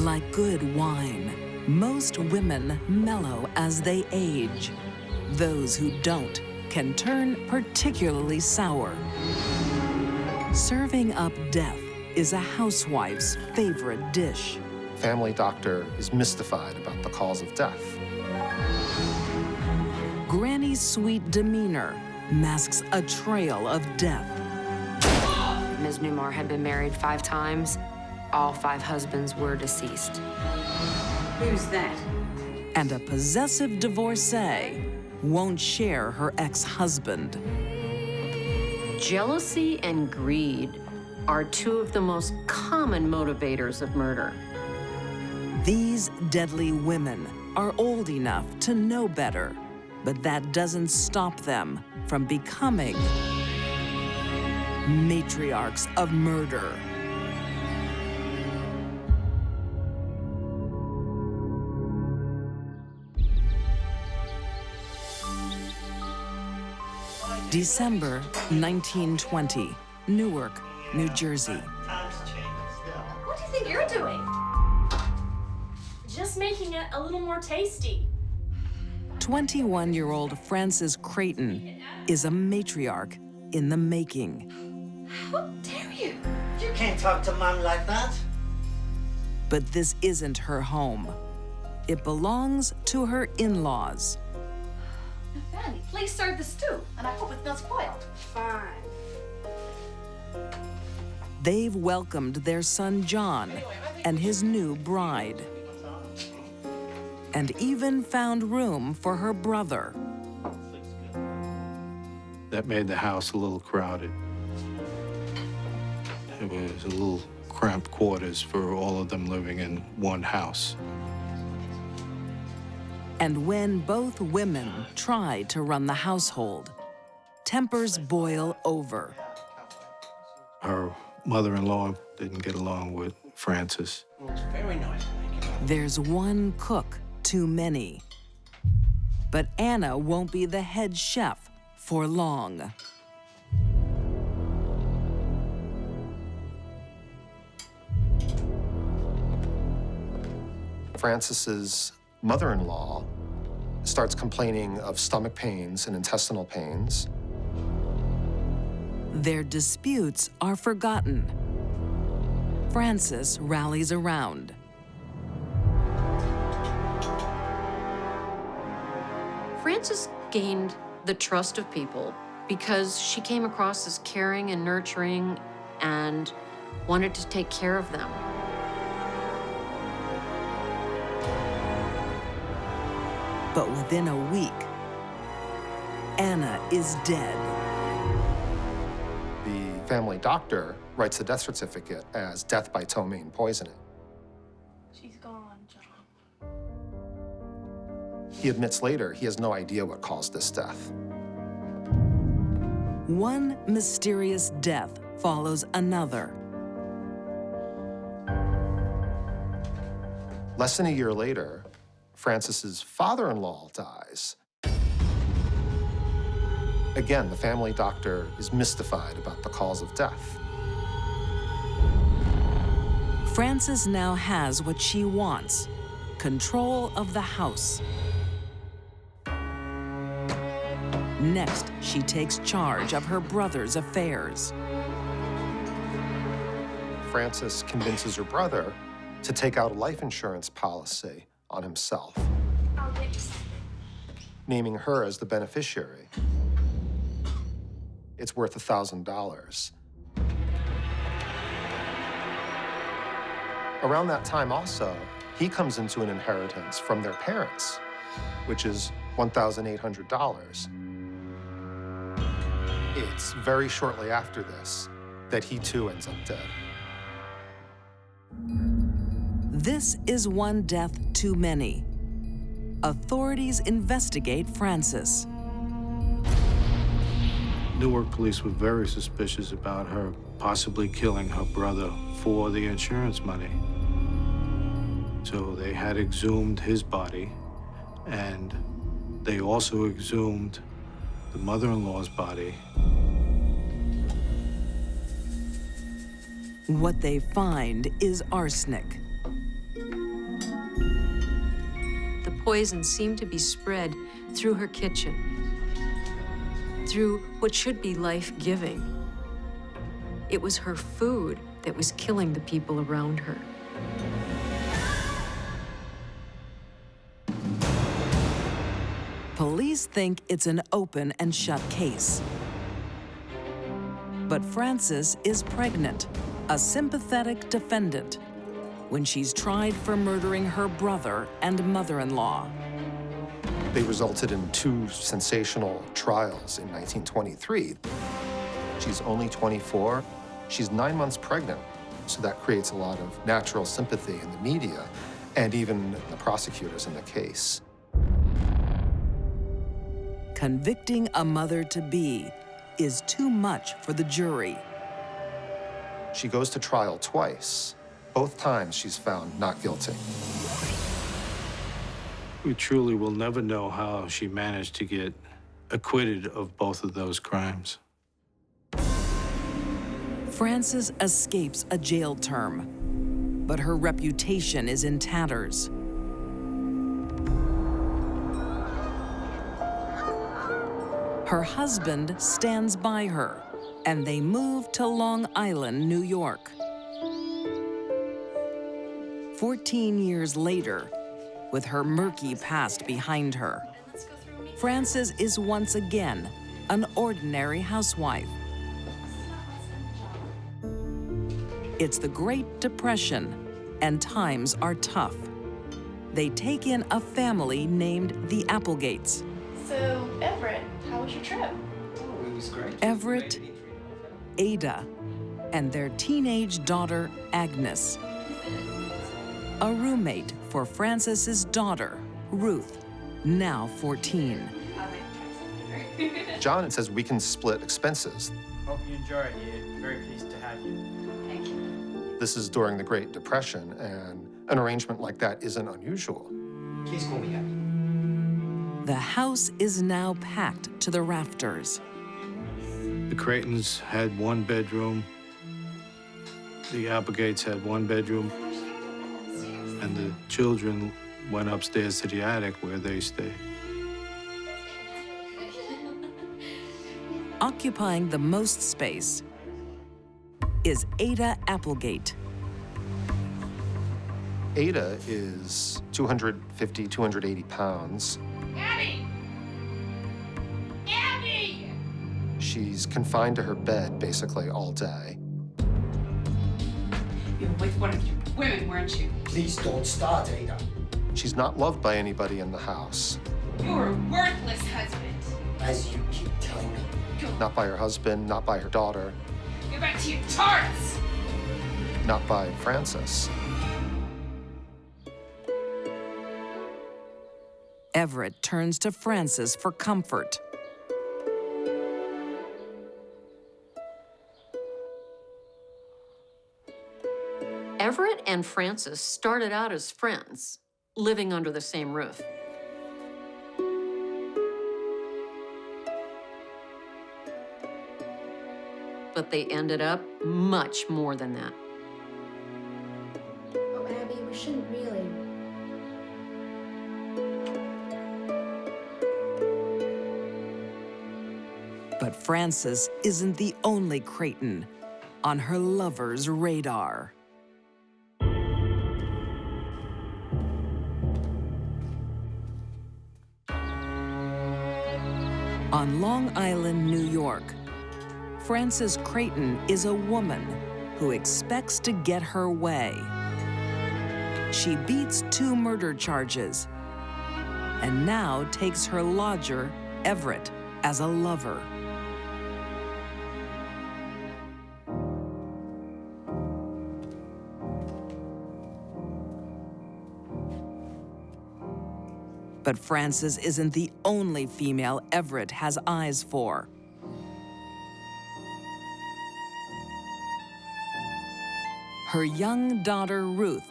Like good wine, most women mellow as they age. Those who don't can turn particularly sour. Serving up death is a housewife's favorite dish. Family doctor is mystified about the cause of death. Granny's sweet demeanor masks a trail of death. Ms. Newmar had been married 5 times. All 5 husbands were deceased. Who's that? And a possessive divorcee won't share her ex-husband. Jealousy and greed are 2 of the most common motivators of murder. These deadly women are old enough to know better, but that doesn't stop them from becoming matriarchs of murder. December 1920, Newark, New Jersey. What do you think you're doing? Just making it a little more tasty. 21-year-old Frances Creighton is a matriarch in the making. How dare you? You can't talk to Mom like that. But this isn't her home. It belongs to her in-laws. Fanny, please serve the stew, and I hope it's not spoiled. Fine. They've welcomed their son John and his new bride, and even found room for her brother. That made the house a little crowded. It was a little cramped quarters for all of them living in one house. And when both women try to run the household, tempers boil over. Her mother-in-law didn't get along with Frances. Looks very nice. There's one cook too many. But Anna won't be the head chef for long. Frances's mother-in-law starts complaining of stomach pains and intestinal pains. Their disputes are forgotten. Frances rallies around. Frances gained the trust of people because she came across as caring and nurturing and wanted to take care of them. But within a week, Anna is dead. The family doctor writes the death certificate as death by ptomaine poisoning. She's gone, John. He admits later he has no idea what caused this death. One mysterious death follows another. Less than a year later, Frances's father-in-law dies. Again, the family doctor is mystified about the cause of death. Frances now has what she wants: control of the house. Next, she takes charge of her brother's affairs. Frances convinces her brother to take out a life insurance policy on himself, I'll get you something. naming her as the beneficiary. It's worth $1,000. Around that time also, he comes into an inheritance from their parents, which is $1,800. It's very shortly after this that he too ends up dead. This is one death too many. Authorities investigate Frances. Newark police were very suspicious about her possibly killing her brother for the insurance money. So they had exhumed his body, and they also exhumed the mother-in-law's body. What they find is arsenic. poison seemed to be spread through her kitchen, through what should be life-giving. It was her food that was killing the people around her. Police think it's an open and shut case. But Frances is pregnant, a sympathetic defendant, when she's tried for murdering her brother and mother-in-law. They resulted in 2 sensational trials in 1923. She's only 24. She's 9 months pregnant, so that creates a lot of natural sympathy in the media and even the prosecutors in the case. Convicting a mother-to-be is too much for the jury. She goes to trial twice. Both times she's found not guilty. We truly will never know how she managed to get acquitted of both of those crimes. Frances escapes a jail term, but her reputation is in tatters. Her husband stands by her, and they move to Long Island, New York. 14 years later, with her murky past behind her, Frances is once again an ordinary housewife. It's the Great Depression, and times are tough. They take in a family named the Applegates. So, Everett, how was your trip? Oh, it was great. Everett, Ada, and their teenage daughter, Agnes. A roommate for Frances's daughter, Ruth, now 14. John says we can split expenses. Hope you enjoy it. We're very pleased to have you. Thank you. This is during the Great Depression, and an arrangement like that isn't unusual. Please call me Abby. The house is now packed to the rafters. The Creightons had 1 bedroom. The Applegates had 1 bedroom. And the children went upstairs to the attic where they stayed. Occupying the most space is Ada Applegate. Ada is 250, 280 pounds. Abby! Abby! She's confined to her bed basically all day. You were with one of your women, weren't you? Please don't start, Ada. She's not loved by anybody in the house. You were a worthless husband. As you keep telling me. Not by her husband, not by her daughter, Go back to your tarts! not by Frances. Everett turns to Frances for comfort. Everett and Frances started out as friends, living under the same roof. But they ended up much more than that. Oh, Abby, we shouldn't really. But Frances isn't the only Creighton on her lover's radar. On Long Island, New York, Frances Creighton is a woman who expects to get her way. She beats 2 murder charges and now takes her lodger, Everett, as a lover. But Frances isn't the only female Everett has eyes for. Her young daughter, Ruth,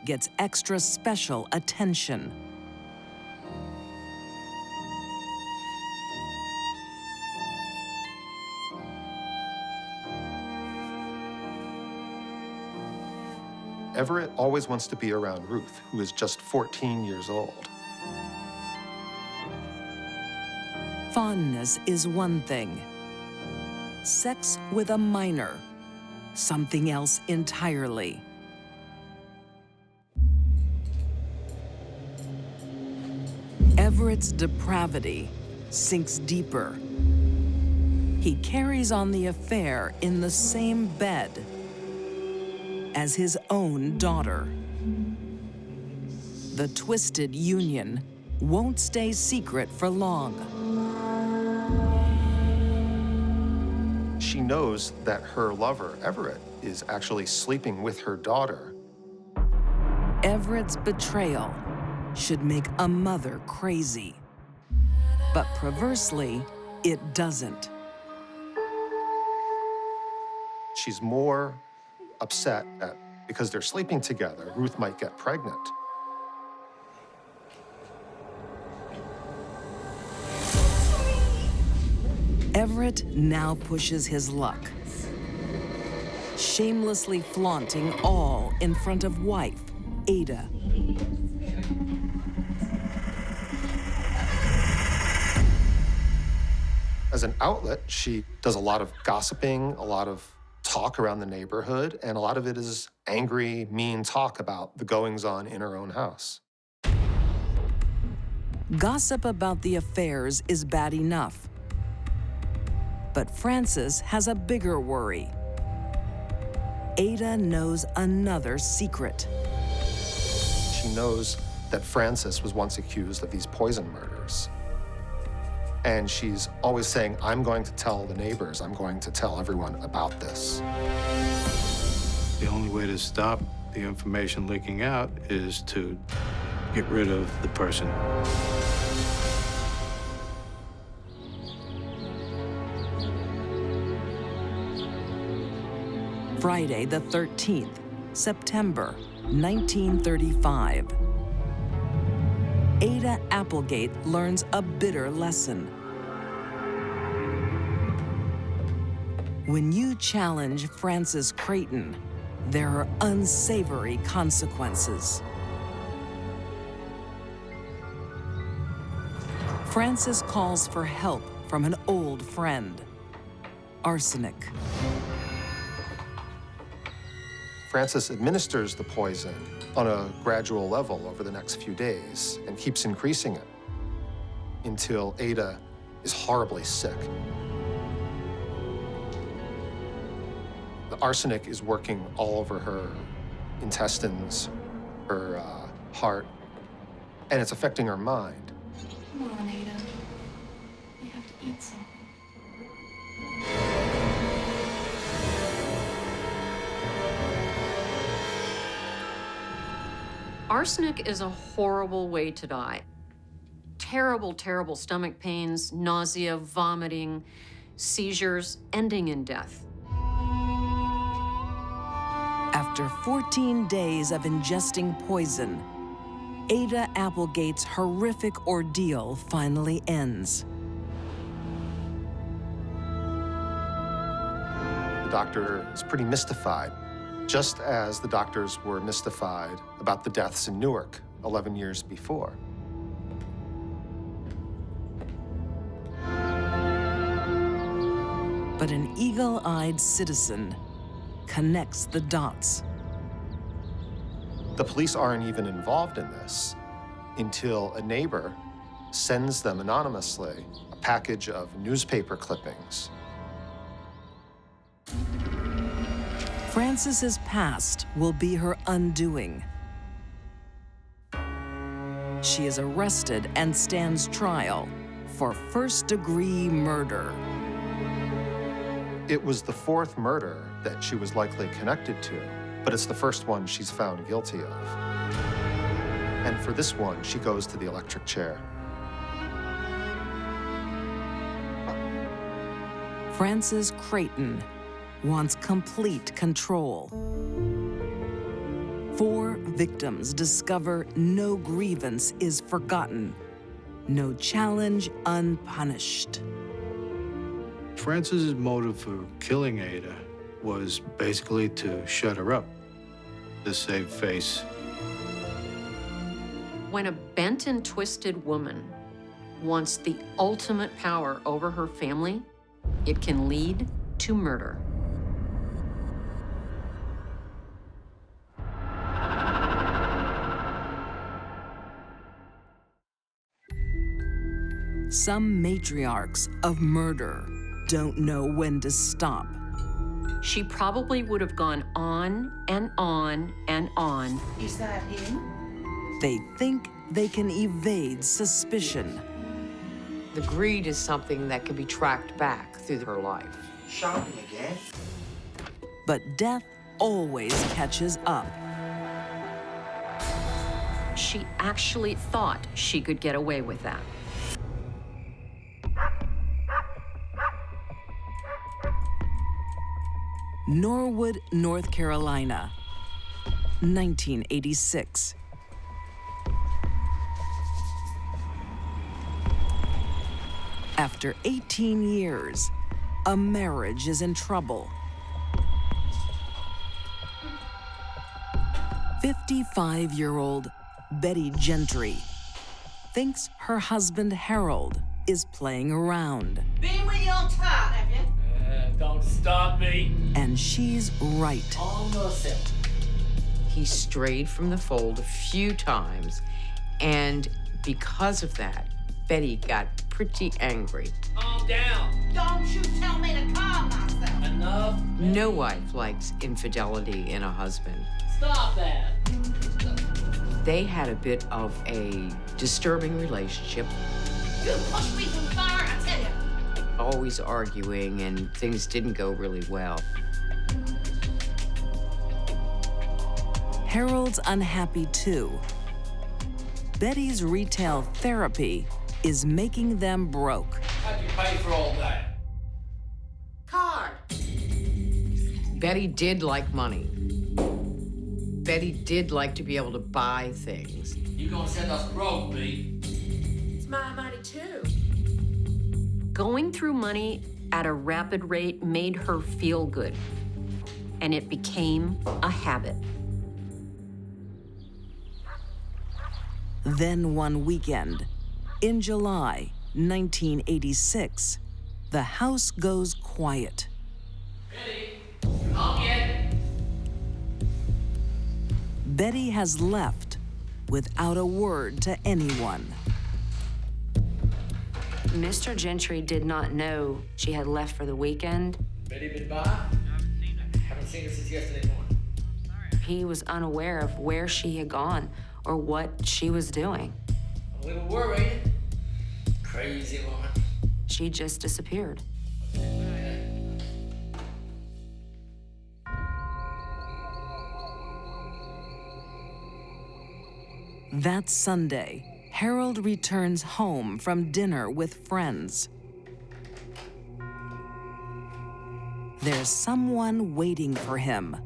gets extra special attention. Everett always wants to be around Ruth, who is just 14 years old. Fondness is one thing. Sex with a minor, something else entirely. Everett's depravity sinks deeper. He carries on the affair in the same bed as his own daughter. The twisted union won't stay secret for long. She knows that her lover, Everett, is actually sleeping with her daughter. Everett's betrayal should make a mother crazy. But perversely, it doesn't. She's more upset that because they're sleeping together, Ruth might get pregnant. Everett now pushes his luck, shamelessly flaunting all in front of wife, Ada. As an outlet, she does a lot of gossiping, a lot of talk around the neighborhood, and a lot of it is angry, mean talk about the goings-on in her own house. Gossip about the affairs is bad enough. But Frances has a bigger worry. Ada knows another secret. She knows that Frances was once accused of these poison murders. And she's always saying, I'm going to tell the neighbors, I'm going to tell everyone about this. The only way to stop the information leaking out is to get rid of the person. Friday the 13th, September 1935. Ada Applegate learns a bitter lesson. When you challenge Frances Creighton, there are unsavory consequences. Frances calls for help from an old friend, arsenic. Frances administers the poison on a gradual level over the next few days and keeps increasing it until Ada is horribly sick. The arsenic is working all over her intestines, her heart, and it's affecting her mind. Come on, Ada. You have to eat something. Arsenic is a horrible way to die. Terrible, terrible stomach pains, nausea, vomiting, seizures, ending in death. After 14 days of ingesting poison, Ada Applegate's horrific ordeal finally ends. The doctor is pretty mystified, just as the doctors were mystified about the deaths in Newark 11 years before. But an eagle-eyed citizen connects the dots. The police aren't even involved in this until a neighbor sends them anonymously a package of newspaper clippings. Frances's past will be her undoing. She is arrested and stands trial for first-degree murder. It was the fourth murder that she was likely connected to, but it's the first one she's found guilty of. And for this one, she goes to the electric chair. Frances Creighton wants complete control. 4 victims discover no grievance is forgotten, no challenge unpunished. Frances's motive for killing Ada was basically to shut her up, to save face. When a bent and twisted woman wants the ultimate power over her family, it can lead to murder. Some matriarchs of murder don't know when to stop. She probably would have gone on and on and on. Is that him? They think they can evade suspicion. The greed is something that can be tracked back through her life. Shopping again? But death always catches up. She actually thought she could get away with that. Norwood, North Carolina, 1986. After 18 years, a marriage is in trouble. 55-year-old Betty Gentry thinks her husband Harold is playing around. Been with your time, have you? Don't stop me. And she's right. Almost there. He strayed from the fold a few times, and because of that, Betty got pretty angry. Calm down. Don't you tell me to calm myself. Enough. No wife likes infidelity in a husband. Stop that. They had a bit of a disturbing relationship, You push me too far, I tell you. always arguing, and things didn't go really well. Harold's unhappy too. Betty's retail therapy is making them broke. How'd you pay for all that? Card. Betty did like money. Betty did like to be able to buy things. You gonna send us broke, B? It's my money, too. Going through money at a rapid rate made her feel good, and it became a habit. Then one weekend, in July 1986, the house goes quiet. Betty, you home yet? Betty has left without a word to anyone. Mr. Gentry did not know she had left for the weekend. Betty been by? Haven't seen her since yesterday morning. He was unaware of where she had gone or what she was doing. I'm a little worried. Crazy woman. She just disappeared. That Sunday, Harold returns home from dinner with friends. There's someone waiting for him.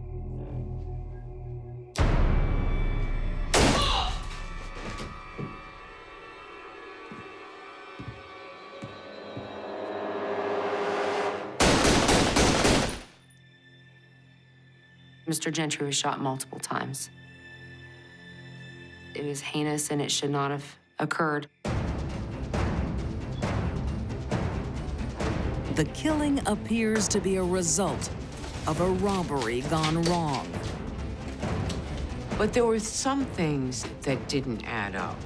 Mr. Gentry was shot multiple times. It was heinous and it should not have occurred. The killing appears to be a result of a robbery gone wrong. But there were some things that didn't add up.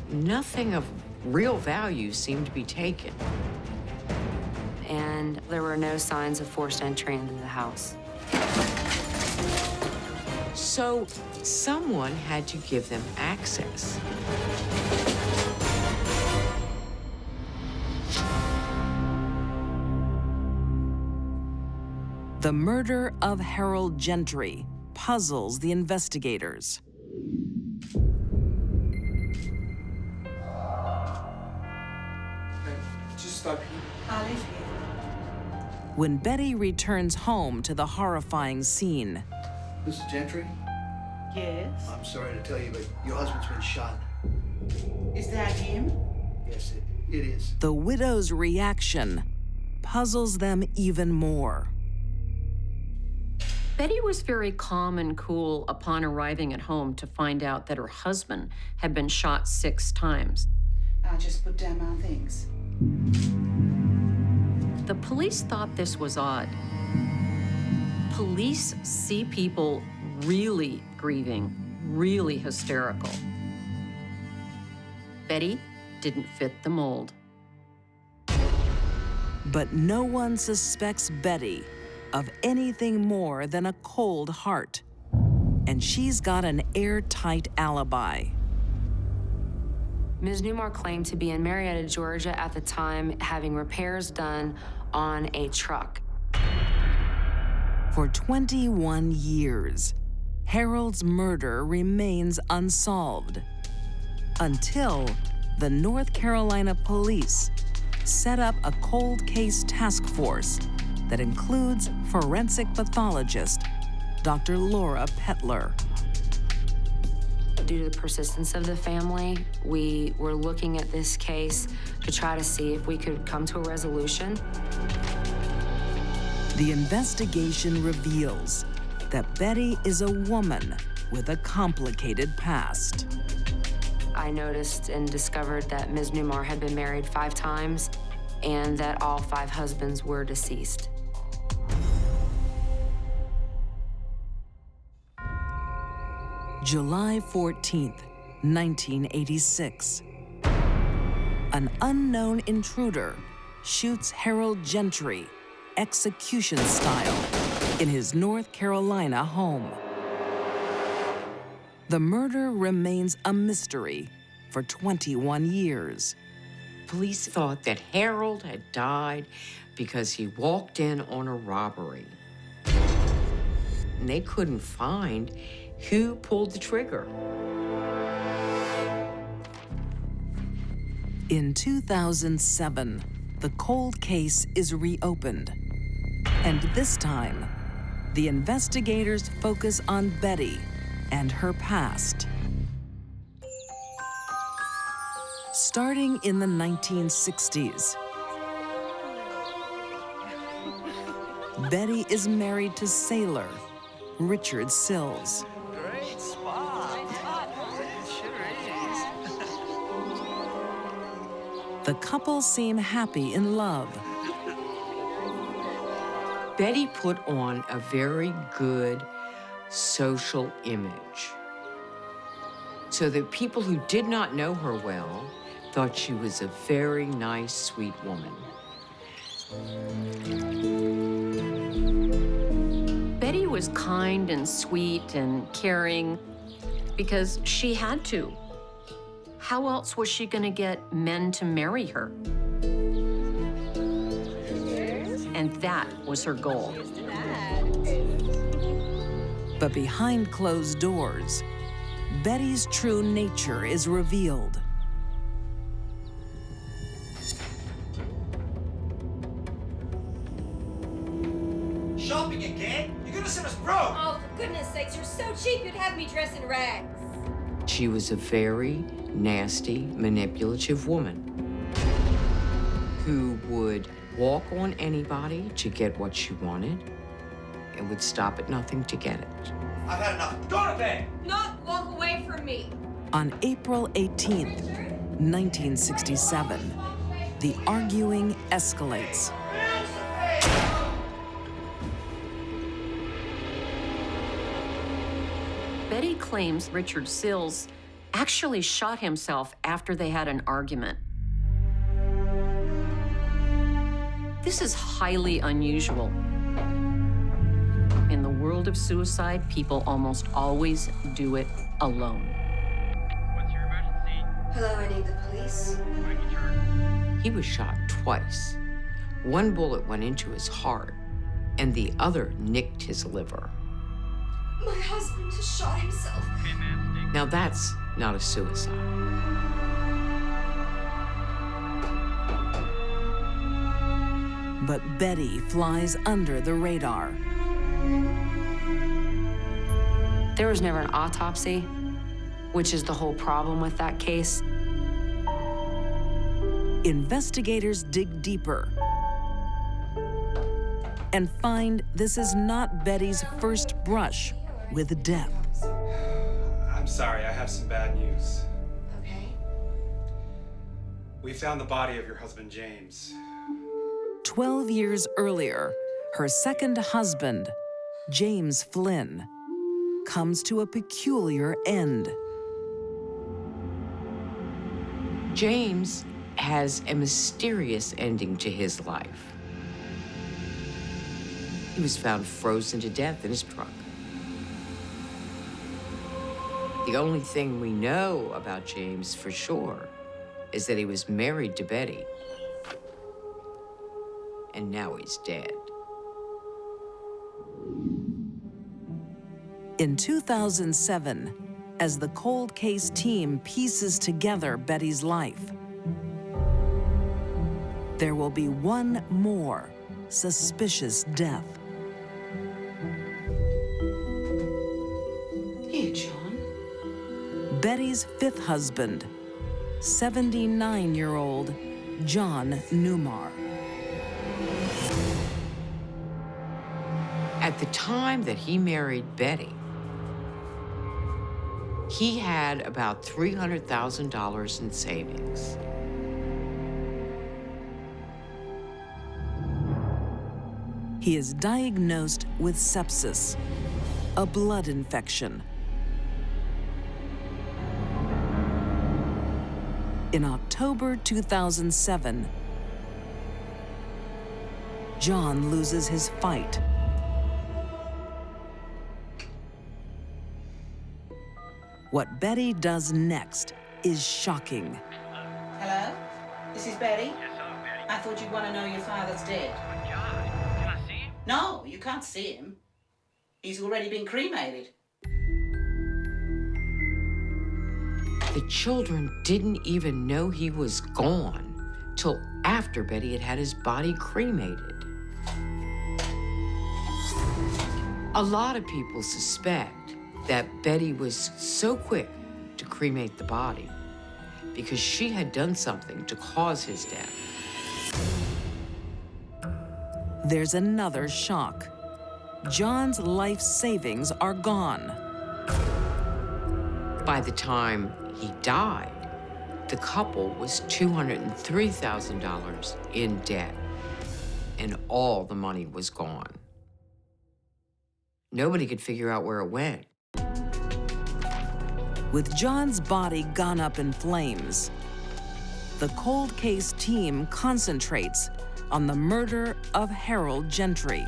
Nothing of real value seemed to be taken. And there were no signs of forced entry into the house. So someone had to give them access. The murder of Harold Gentry puzzles the investigators. Just stop here. I live here. When Betty returns home to the horrifying scene, Mrs. Gentry, Yes? I'm sorry to tell you, but your husband's been shot. Is that him? Yes, it is. the widow's reaction puzzles them even more. Betty was very calm and cool upon arriving at home to find out that her husband had been shot 6 times. I just put down my things. The police thought this was odd. Police see people really grieving, really hysterical. Betty didn't fit the mold. But no one suspects Betty of anything more than a cold heart. And she's got an airtight alibi. Ms. Newmar claimed to be in Marietta, Georgia at the time, having repairs done on a truck. For 21 years, Harold's murder remains unsolved until the North Carolina police set up a cold case task force that includes forensic pathologist Dr. Laura Petler. Due to the persistence of the family, we were looking at this case to try to see if we could come to a resolution. The investigation reveals that Betty is a woman with a complicated past. I noticed and discovered that Ms. Newmar had been married 5 times and that all 5 husbands were deceased. July 14th, 1986. An unknown intruder shoots Harold Gentry, execution style, in his North Carolina home. The murder remains a mystery for 21 years. Police thought that Harold had died because he walked in on a robbery. And they couldn't find who pulled the trigger. In 2007, the cold case is reopened. And this time, the investigators focus on Betty and her past. Starting in the 1960s, Betty is married to sailor Richard Sills. Great spot. It sure is. The couple seem happy in love. Betty put on a very good social image. So that people who did not know her well thought she was a very nice, sweet woman. Betty was kind and sweet and caring because she had to. How else was she going to get men to marry her? And that was her goal. But behind closed doors, Betty's true nature is revealed. Shopping again? You're gonna send us broke! Oh, for goodness sakes, you're so cheap you'd have me dress in rags. She was a very nasty, manipulative woman who would walk on anybody to get what she wanted and would stop at nothing to get it. I've had enough. Go to bed! Not walk away from me. On April 18th, 1967, the arguing escalates. Betty claims Richard Sills actually shot himself after they had an argument. This is highly unusual. In the world of suicide, people almost always do it alone. What's your emergency? Hello, I need the police. He was shot twice. One bullet went into his heart, and the other nicked his liver. My husband just shot himself. Now that's not a suicide. But Betty flies under the radar. There was never an autopsy, which is the whole problem with that case. Investigators dig deeper and find this is not Betty's first brush with death. I'm sorry, I have some bad news. Okay. We found the body of your husband, James. 12 years earlier, her second husband, James Flynn, comes to a peculiar end. James has a mysterious ending to his life. He was found frozen to death in his truck. The only thing we know about James for sure is that he was married to Betty, and now he's dead. In 2007, as the cold case team pieces together Betty's life, there will be one more suspicious death. Here, John. Betty's fifth husband, 79-year-old John Newmar. At the time that he married Betty, he had about $300,000 in savings. He is diagnosed with sepsis, a blood infection. In October 2007, John loses his fight. What Betty does next is shocking. Hello? This is Betty? Yes, hello, Betty. I thought you'd want to know your father's dead. But John, can I see him? No, you can't see him. He's already been cremated. The children didn't even know he was gone till after Betty had had his body cremated. A lot of people suspect that Betty was so quick to cremate the body because she had done something to cause his death. There's another shock. John's life savings are gone. By the time he died, the couple was $203,000 in debt, and all the money was gone. Nobody could figure out where it went. With John's body gone up in flames, the cold case team concentrates on the murder of Harold Gentry.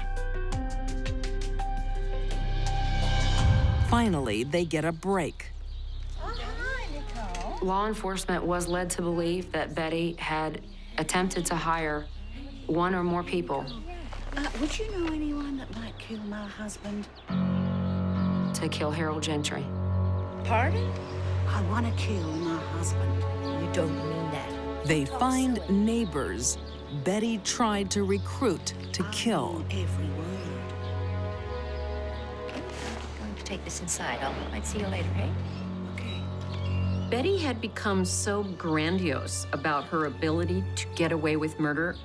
Finally, they get a break. Law enforcement was led to believe that Betty had attempted to hire one or more people. Would you know anyone that might kill my husband? To kill Harold Gentry. Pardon? I want to kill my husband. You don't mean that. They find neighbors Betty tried to recruit to kill. Every word. I'm going to take this inside. I'll see you later, hey? Okay. Betty had become so grandiose about her ability to get away with murder,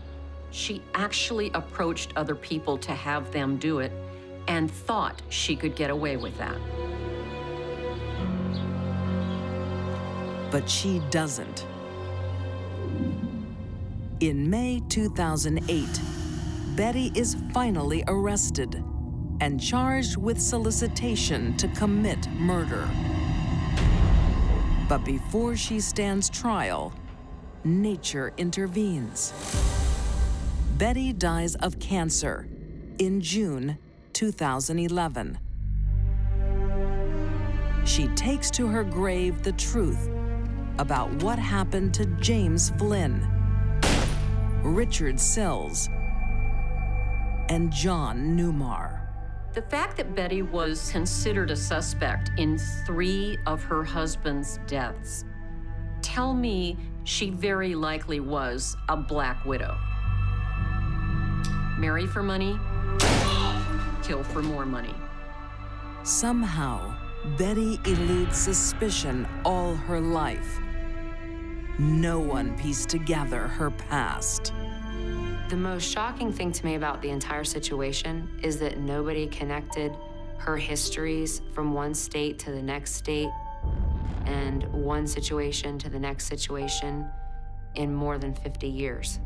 she actually approached other people to have them do it and thought she could get away with that. But she doesn't. In May 2008, Betty is finally arrested and charged with solicitation to commit murder. But before she stands trial, nature intervenes. Betty dies of cancer in June 2011. She takes to her grave the truth about what happened to James Flynn, Richard Sills, and John Newmar. The fact that Betty was considered a suspect in 3 of her husband's deaths tell me she very likely was a black widow. Marry for money, kill for more money. Somehow, Betty eludes suspicion all her life. No one pieced together her past. The most shocking thing to me about the entire situation is that nobody connected her histories from one state to the next state and one situation to the next situation in more than 50 years.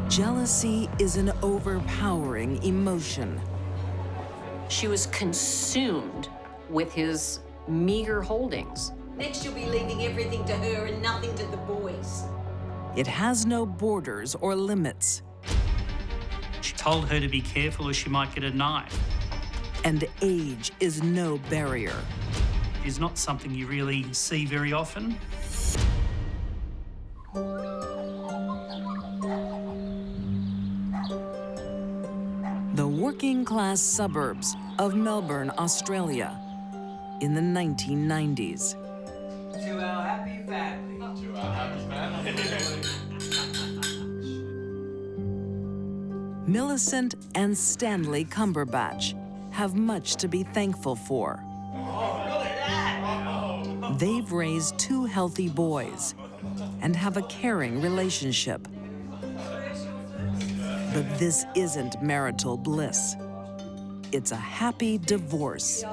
Jealousy is an overpowering emotion. She was consumed with his meager holdings. Next, you'll be leaving everything to her and nothing to the boys. It has no borders or limits. She told her to be careful or she might get a knife. And age is no barrier. It's not something you really see very often. The working-class suburbs of Melbourne, Australia, in the 1990s. To our happy family. To our happy family. Millicent and Stanley Cumberbatch have much to be thankful for. They've raised 2 healthy boys and have a caring relationship. But this isn't marital bliss. It's a happy divorce.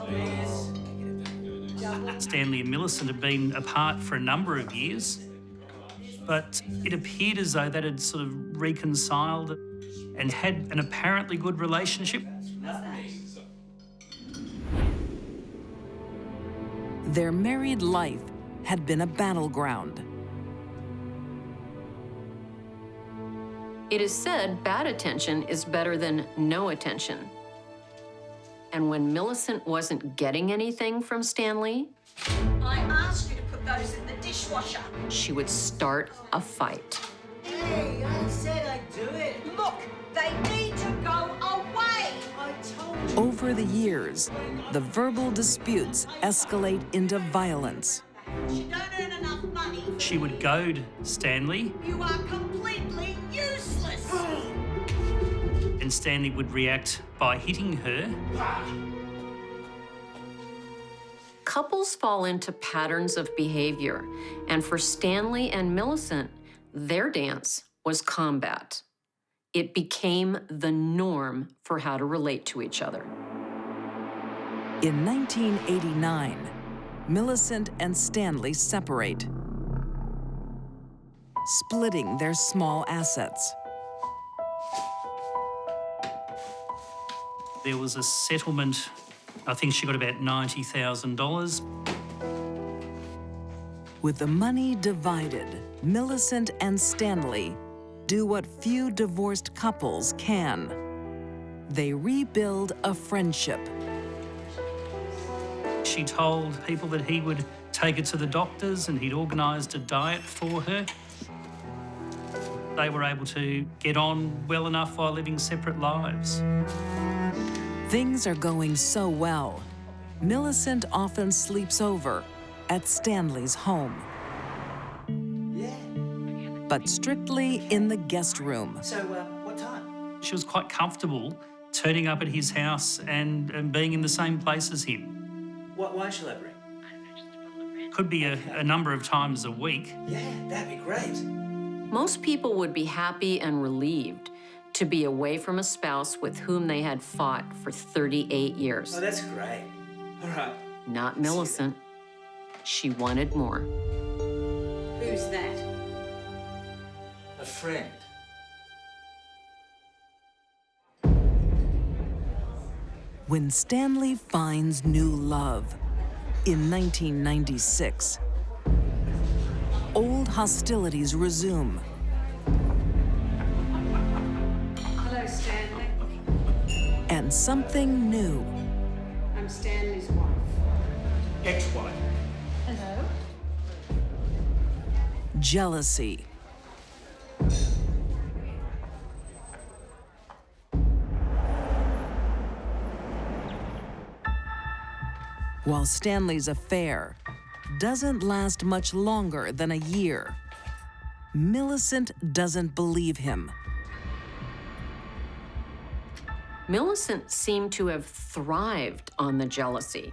Stanley and Millicent had been apart for a number of years, but it appeared as though that had sort of reconciled and had an apparently good relationship. Their married life had been a battleground. It is said bad attention is better than no attention. And when Millicent wasn't getting anything from Stanley, I asked you to put those in the dishwasher. she would start a fight. Hey, I said I'd do it. Look, they need to go away. I told you. Over the years, the verbal disputes escalate into violence. You don't earn enough money. She would goad Stanley, You are completely useless. and Stanley would react by hitting her. Couples fall into patterns of behavior, and for Stanley and Millicent, their dance was combat. It became the norm for how to relate to each other. In 1989, Millicent and Stanley separate, splitting their small assets. There was a settlement. I think she got about $90,000. With the money divided, Millicent and Stanley do what few divorced couples can. They rebuild a friendship. She told people that he would take her to the doctors and he'd organised a diet for her. They were able to get on well enough while living separate lives. Things are going so well, Millicent often sleeps over at Stanley's home. But strictly in the guest room. So, what time? She was quite comfortable turning up at his house and being in the same place as him. Why shall I bring? Could be a number of times a week. Yeah, that'd be great. Most people would be happy and relieved to be away from a spouse with whom they had fought for 38 years. Oh, that's great. All right. Not Millicent. She wanted more. Who's that? A friend. When Stanley finds new love in 1996, old hostilities resume. Hello, Stanley. And something new. I'm Stanley's wife. Ex-wife. Hello. Jealousy. While Stanley's affair doesn't last much longer than a year, Millicent doesn't believe him. Millicent seemed to have thrived on the jealousy.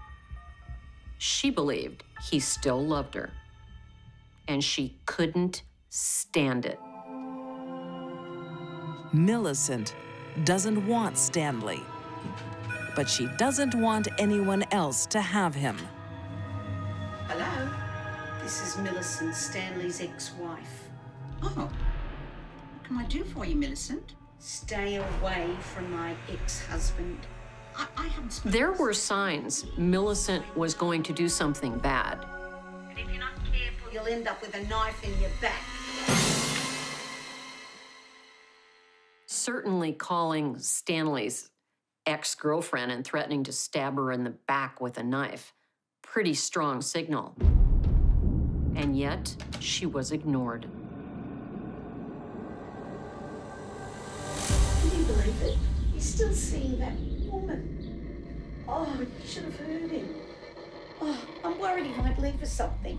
She believed he still loved her, and she couldn't stand it. Millicent doesn't want Stanley, but she doesn't want anyone else to have him. Hello. This is Millicent, Stanley's ex-wife. Oh, what can I do for you, Millicent? Stay away from my ex-husband. I haven't spoken. There were signs Millicent was going to do something bad. And if you're not careful, you'll end up with a knife in your back. Certainly calling Stanley's ex-girlfriend and threatening to stab her in the back with a knife. Pretty strong signal. And yet, she was ignored. Can you believe it? He's still seeing that woman. Oh, you should have heard him. Oh, I'm worried he might leave us something.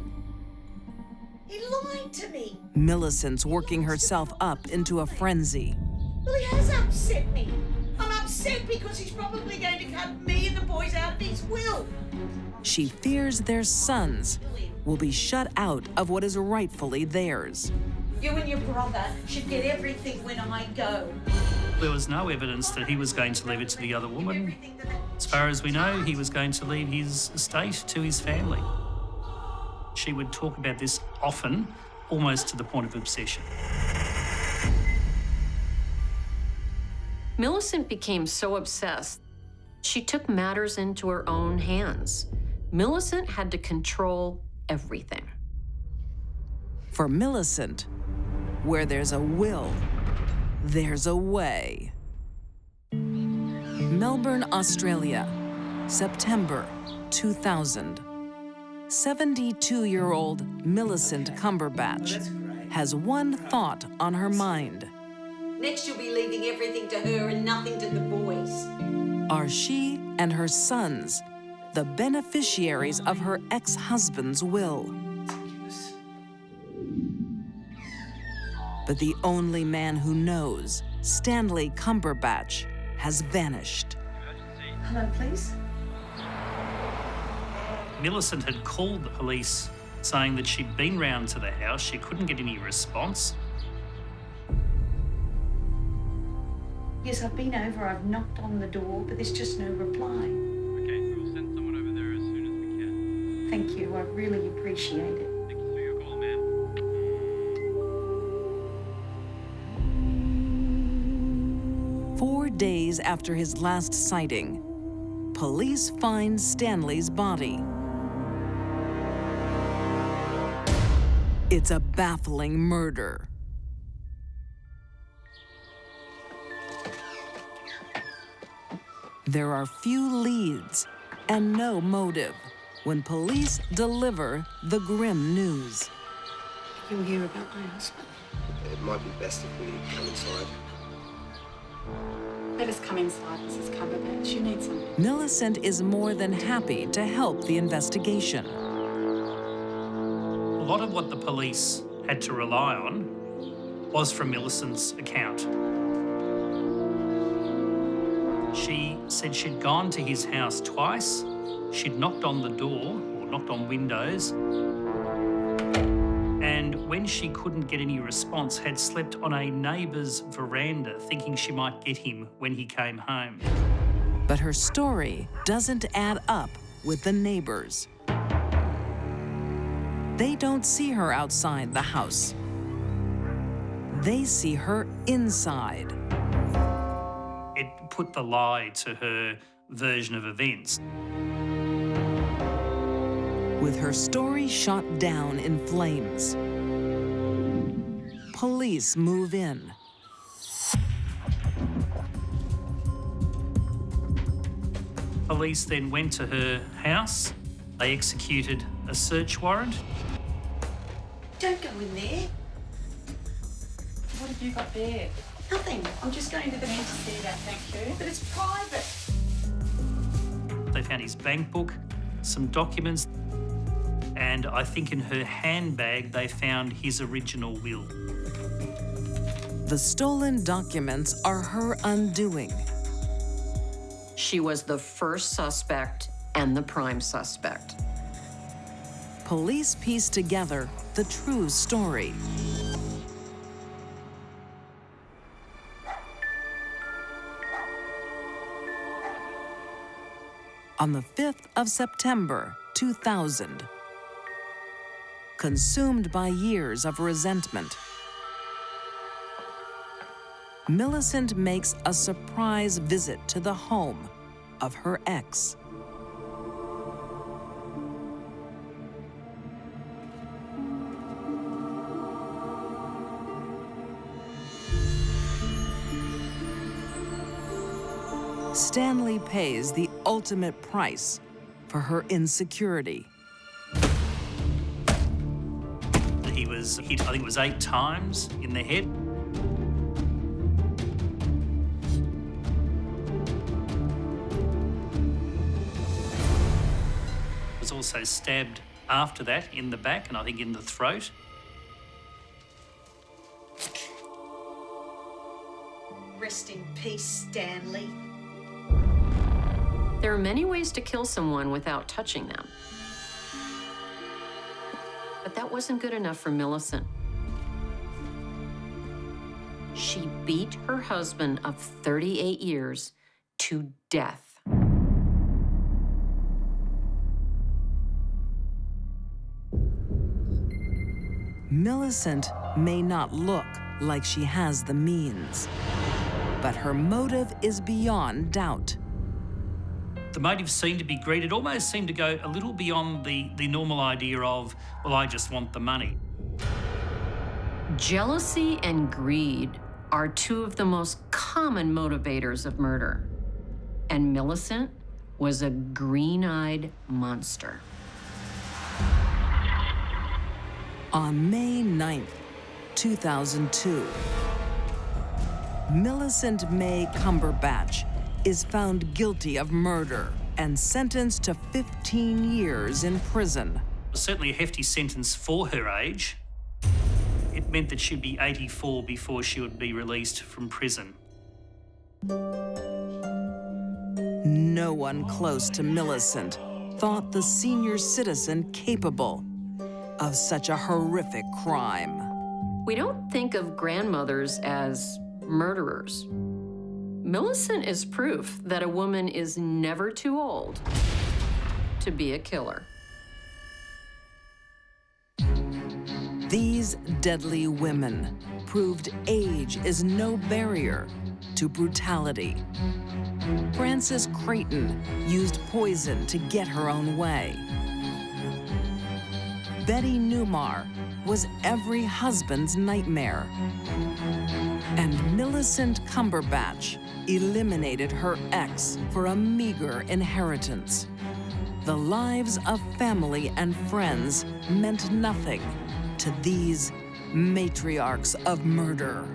He lied to me. Millicent's working herself up into a frenzy. Well, he has upset me. I'm upset because he's probably going to cut me and the boys out of his will. She fears their sons will be shut out of what is rightfully theirs. You and your brother should get everything when I go. There was no evidence that he was going to leave it to the other woman. As far as we know, he was going to leave his estate to his family. She would talk about this often, almost to the point of obsession. Millicent became so obsessed, she took matters into her own hands. Millicent had to control everything. For Millicent, where there's a will, there's a way. Melbourne, Australia, September 2000. 72-year-old Millicent Cumberbatch has one thought on her mind. Next, you'll be leaving everything to her and nothing to the boys. Are she and her sons the beneficiaries of her ex-husband's will? But the only man who knows, Stanley Cumberbatch, has vanished. Hello, please. Millicent had called the police saying that she'd been round to the house. She couldn't get any response. Yes, I've been over. I've knocked on the door, but there's just no reply. Okay, we'll send someone over there as soon as we can. Thank you. I really appreciate it. Thank you for your call, ma'am. 4 days after his last sighting, police find Stanley's body. It's a baffling murder. There are few leads and no motive when police deliver the grim news. You hear about my husband? It might be best if we come inside. Let us come inside, Mrs. Cumberbatch. You need something. Millicent is more than happy to help the investigation. A lot of what the police had to rely on was from Millicent's account. She said she'd gone to his house twice, she'd knocked on the door, or knocked on windows, and when she couldn't get any response, had slept on a neighbour's veranda, thinking she might get him when he came home. But her story doesn't add up with the neighbors. They don't see her outside the house. They see her inside. It put the lie to her version of events. With her story shot down in flames, police move in. Police then went to her house. They executed a search warrant. Don't go in there. What have you got there? Nothing. I'm just going to the I need to see that, thank you. But it's private. They found his bank book, some documents, and I think in her handbag they found his original will. The stolen documents are her undoing. She was the first suspect and the prime suspect. Police piece together the true story. On the 5th of September, 2000, consumed by years of resentment. Millicent makes a surprise visit to the home of her ex. Stanley pays the ultimate price for her insecurity. He was hit, I think it was 8 times in the head. Was also stabbed after that in the back and I think in the throat. Rest in peace, Stanley. There are many ways to kill someone without touching them. But that wasn't good enough for Millicent. She beat her husband of 38 years to death. Millicent may not look like she has the means, but her motive is beyond doubt. The motive seemed to be greed. It almost seemed to go a little beyond the normal idea of, well, I just want the money. Jealousy and greed are two of the most common motivators of murder. And Millicent was a green-eyed monster. On May 9th, 2002, Millicent May Cumberbatch is found guilty of murder and sentenced to 15 years in prison. It was certainly a hefty sentence for her age. It meant that she'd be 84 before she would be released from prison. No one close to Millicent thought the senior citizen capable of such a horrific crime. We don't think of grandmothers as murderers. Millicent is proof that a woman is never too old to be a killer. These deadly women proved age is no barrier to brutality. Frances Creighton used poison to get her own way. Betty Newmar was every husband's nightmare. And Millicent Cumberbatch eliminated her ex for a meager inheritance. The lives of family and friends meant nothing to these matriarchs of murder.